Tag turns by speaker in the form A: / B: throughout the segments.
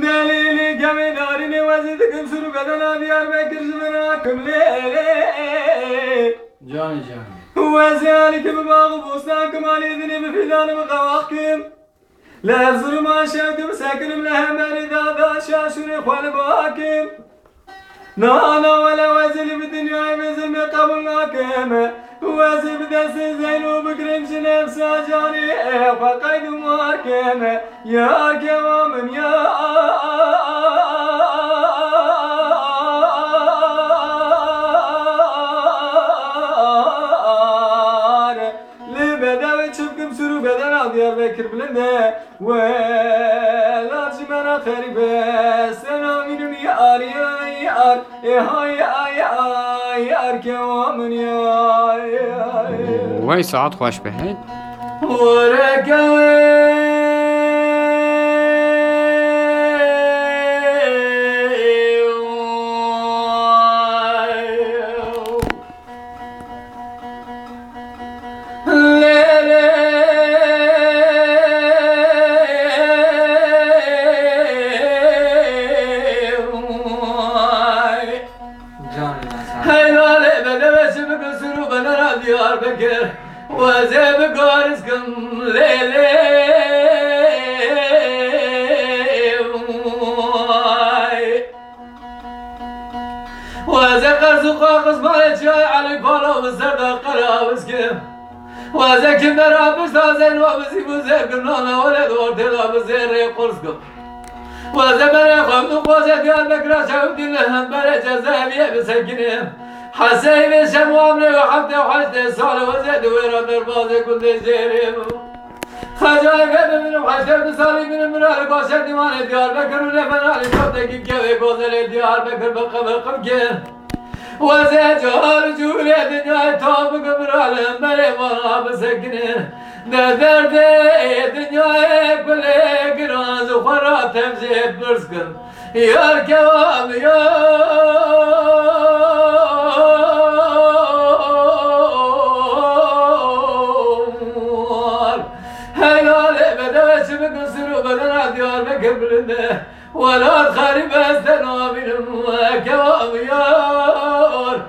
A: دلیلی کمی دارین وزید کم سرو بدن بیار بکر زمنا کم لیلی
B: جانی جانی
A: وزیالی که بباغ بوستان کمالی دنی بفیدان بقواق کم لحظر ما شاکم ساکنم لهمانی دادا شاشور خوال باکم نانا ولا وزيلي بالدنيا بزلم قبل ناكم وزي بدس زين وبكرم شنب ساجاني فقيد ماركم يا كوامن يا لبدا وشبكم سرو بدنا ديار بكر بلنده ولا جمنا خريبه سلامين يا يا يا يا كوامن يا
C: وای ساعت خوش بهت
A: وزي بقارسكم ليلي وزي قرص وقاقص مالك جاي على الكولا والزرد قرابسكم وزي كمرا بستازين وبزي بزي قرنانا ولد وردلا بزي ريق قرصكم وزي بري خمد وزي ديال بكرا شاوبدي لهم بري جزابية بسكنهم حسين شموامني وحبتي وحشتي صار وزيد ويرا دربازي كنت جيريم خجاي قد من وحشتي صاري من المنال قاشة ديوان ديار بكر ونفنالي شوتك كيوي قوزلي ديار بكر بقبل قمكين وزيد جهال جولي دنيا توب قبرالهم بري وانا بسكنين دردي دنيا كل قراز وخراب تمزيد برسكن يا الكوام يا ولا تخرب استنا من كوام يار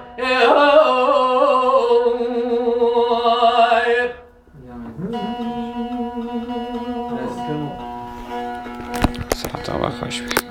C: ساعت خوش بهت